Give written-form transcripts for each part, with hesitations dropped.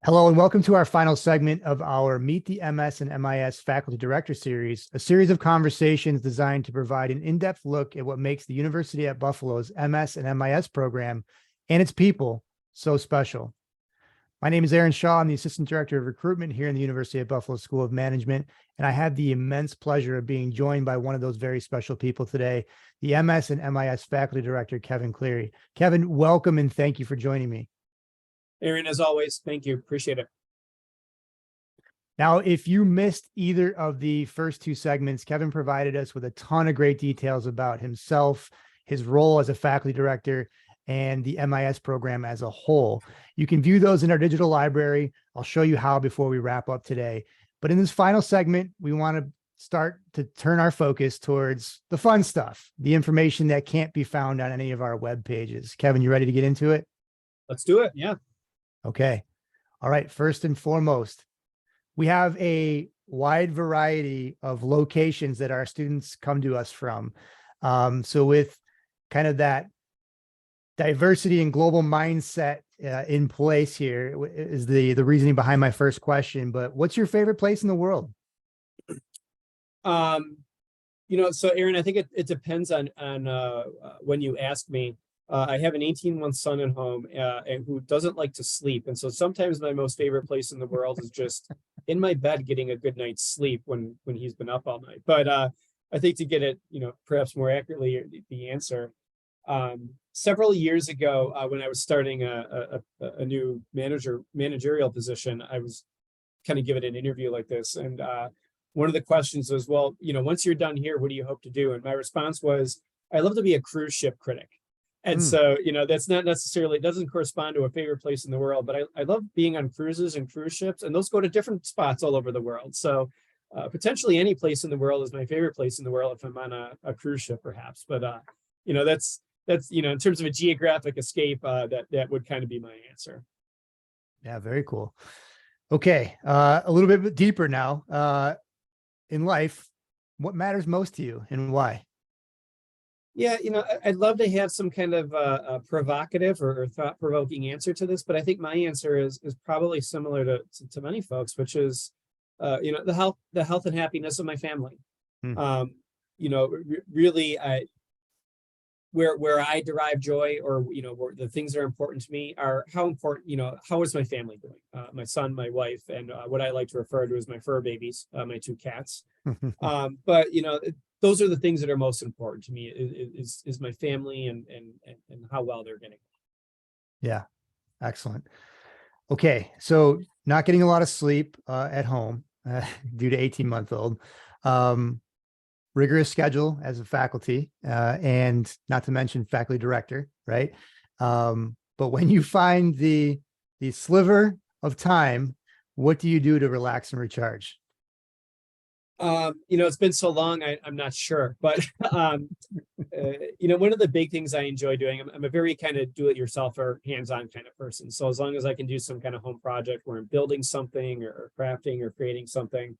Hello and welcome to our final segment of our Meet the MS and MIS Faculty Director Series, a series of conversations designed to provide an in-depth look at what makes the University at Buffalo's MS and MIS program and its people so special. My name is Aaron Shaw. I'm the Assistant Director of Recruitment here in the University at Buffalo School of Management, and I had the immense pleasure of being joined by one of those very special people today, the MS and MIS Faculty Director, Kevin Cleary. Kevin, welcome and thank you for joining me. Aaron, as always, thank you. Appreciate it. Now, if you missed either of the first two segments, Kevin provided us with a ton of great details about himself, his role as a faculty director, and the MIS program as a whole. You can view those in our digital library. I'll show you how before we wrap up today. But in this final segment, we want to start to turn our focus towards the fun stuff, the information that can't be found on any of our web pages. Kevin, you ready to get into it? Let's do it. Yeah. Okay. All right. First and foremost, we have a wide variety of locations that our students come to us from. So with kind of that diversity and global mindset in place here is the reasoning behind my first question. But what's your favorite place in the world? So Aaron, I think it depends on when you ask me. I have an 18-month son at home and who doesn't like to sleep. And so sometimes my most favorite place in the world is just in my bed getting a good night's sleep when he's been up all night. But I think to get it, perhaps more accurately, the answer, several years ago, when I was starting a new managerial position, I was kind of given an interview like this. And one of the questions was, well, once you're done here, what do you hope to do? And my response was, I love to be a cruise ship critic. And so, that's not necessarily, it doesn't correspond to a favorite place in the world, but I love being on cruises and cruise ships, and those go to different spots all over the world. So potentially any place in the world is my favorite place in the world if I'm on a cruise ship, perhaps. But, that's, in terms of a geographic escape, that would kind of be my answer. Yeah, very cool. Okay. A little bit deeper now. In life, what matters most to you and why? Yeah, I'd love to have some kind of a provocative or thought-provoking answer to this, but I think my answer is probably similar to many folks, which is, the health and happiness of my family. Really, where I derive joy, or where the things that are important to me are how important, how is my family doing? My son, my wife, and what I like to refer to as my fur babies, my two cats. But those are the things that are most important to me is my family and how well they're getting. Yeah, excellent. Okay, so not getting a lot of sleep at home due to 18-month-old, rigorous schedule as a faculty, and not to mention faculty director, right? But when you find the sliver of time, what do you do to relax and recharge? It's been so long, I'm not sure, but one of the big things I enjoy doing, I'm a very kind of do-it-yourself or hands-on kind of person. So as long as I can do some kind of home project where I'm building something or crafting or creating something,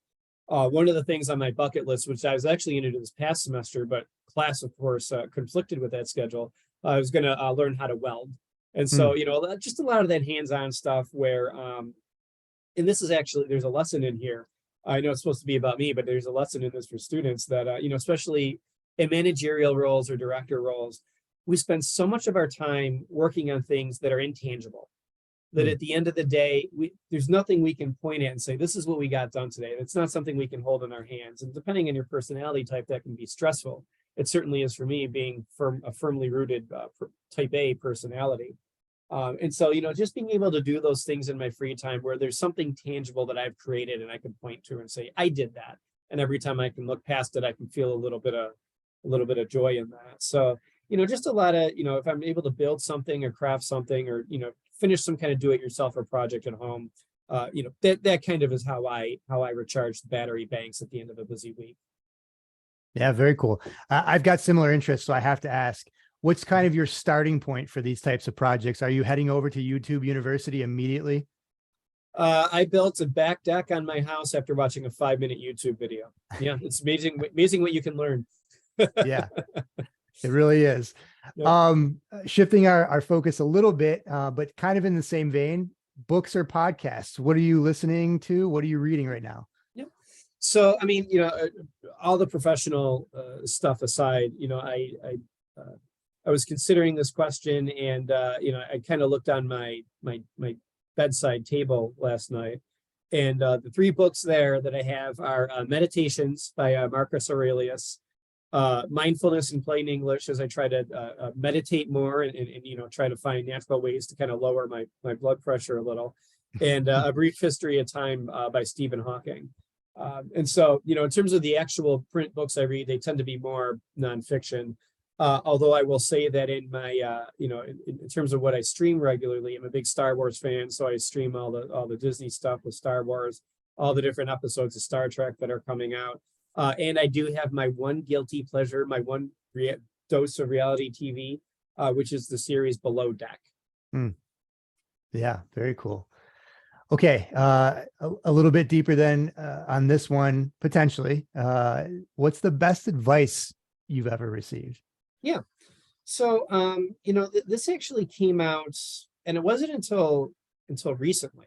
one of the things on my bucket list, which I was actually going to do this past semester, but class, of course, conflicted with that schedule, I was going to learn how to weld. And so, just a lot of that hands-on stuff where, and this is actually, there's a lesson in here. I know it's supposed to be about me, but there's a lesson in this for students that, especially in managerial roles or director roles, we spend so much of our time working on things that are intangible, that at the end of the day, there's nothing we can point at and say, this is what we got done today. It's not something we can hold in our hands. And depending on your personality type, that can be stressful. It certainly is for me, being a firmly rooted type A personality. And so, just being able to do those things in my free time where there's something tangible that I've created and I can point to and say, I did that. And every time I can look past it, I can feel a little bit of joy in that. So, just a lot of, if I'm able to build something or craft something or, finish some kind of do-it-yourself or project at home, that kind of is how I recharge the battery banks at the end of a busy week. Yeah, very cool. I've got similar interests, so I have to ask, what's kind of your starting point for these types of projects? Are you heading over to YouTube University immediately? I built a back deck on my house after watching a 5-minute YouTube video. Yeah, it's amazing what you can learn. Yeah, it really is. Yep. Shifting our focus a little bit, but kind of in the same vein, books or podcasts? What are you listening to? What are you reading right now? So, I mean, all the professional stuff aside, I was considering this question, and I kind of looked on my bedside table last night, and the three books there that I have are Meditations by Marcus Aurelius, Mindfulness in Plain English, as I try to meditate more and try to find natural ways to kind of lower my blood pressure a little, and A Brief History of Time by Stephen Hawking. And so, in terms of the actual print books I read, they tend to be more nonfiction. Although I will say that in my, in terms of what I stream regularly, I'm a big Star Wars fan, so I stream all the Disney stuff with Star Wars, all the different episodes of Star Trek that are coming out. And I do have my one guilty pleasure, my one dose of reality TV, which is the series Below Deck. Yeah, very cool. Okay, a little bit deeper then on this one, potentially. What's the best advice you've ever received? Yeah. So, this actually came out, and it wasn't until recently.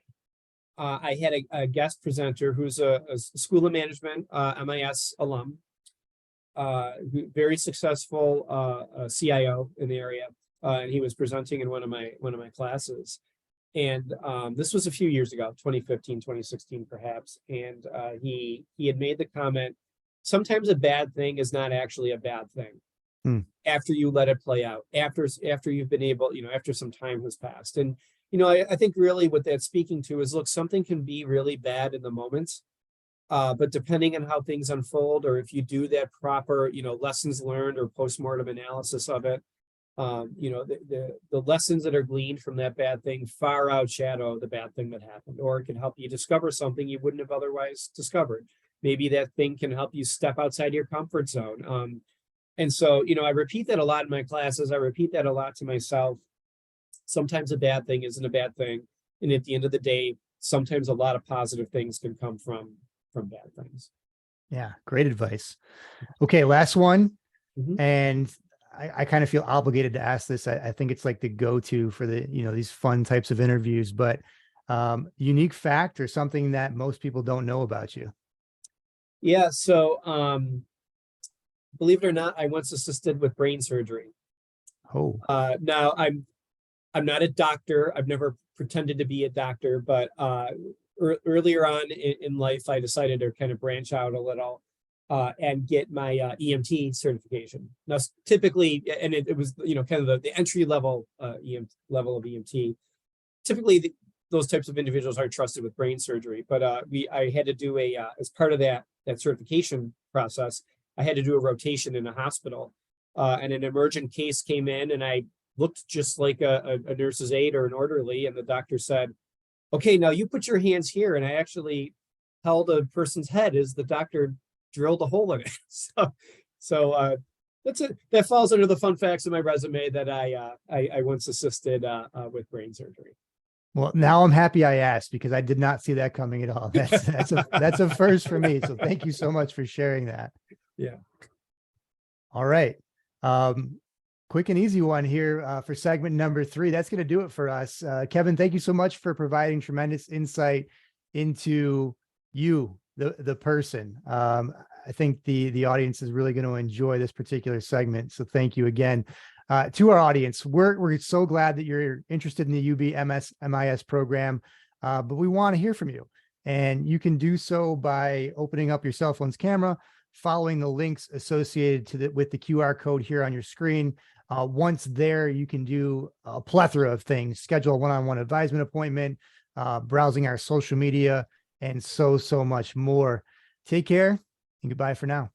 I had a guest presenter who's a School of Management, MIS alum, very successful CIO in the area, and he was presenting in one of my classes. And this was a few years ago, 2015, 2016, perhaps. And he had made the comment, sometimes a bad thing is not actually a bad thing after you let it play out, after you've been able, after some time has passed. And, I think really what that's speaking to is, look, something can be really bad in the moment, but depending on how things unfold, or if you do that proper, lessons learned or postmortem analysis of it, the lessons that are gleaned from that bad thing far outshadow the bad thing that happened, or it can help you discover something you wouldn't have otherwise discovered. Maybe that thing can help you step outside your comfort zone. And so, I repeat that a lot in my classes. I repeat that a lot to myself. Sometimes a bad thing isn't a bad thing. And at the end of the day, sometimes a lot of positive things can come from bad things. Yeah, great advice. Okay, last one. And I kind of feel obligated to ask this. I think it's like the go-to for the, these fun types of interviews, but unique fact or something that most people don't know about you. Yeah. So, believe it or not, I once assisted with brain surgery. Oh. Now I'm not a doctor. I've never pretended to be a doctor, but earlier on in life, I decided to kind of branch out a little and get my EMT certification. Now, typically, and it was kind of the entry level level of EMT. Typically, those types of individuals are trusted with brain surgery, but I had to do as part of that certification process, I had to do a rotation in a hospital, and an emergent case came in, and I looked just like a nurse's aide or an orderly, and the doctor said, "Okay, now you put your hands here," and I actually held a person's head as the doctor drilled a hole in it. So that's it. That falls under the fun facts of my resume that I once assisted with brain surgery. Well, now I'm happy I asked, because I did not see that coming at all. That's a first for me. So thank you so much for sharing that. Yeah. All right. Quick and easy one here for segment number 3. That's going to do it for us. Kevin, thank you so much for providing tremendous insight into you, the person. I think the audience is really going to enjoy this particular segment. So thank you again. To our audience, we're so glad that you're interested in the UB MIS program, but we want to hear from you. And you can do so by opening up your cell phone's camera, following the links associated with the QR code here on your screen. Once there, you can do a plethora of things: schedule a one-on-one advisement appointment, browsing our social media, and so much more. Take care and goodbye for now.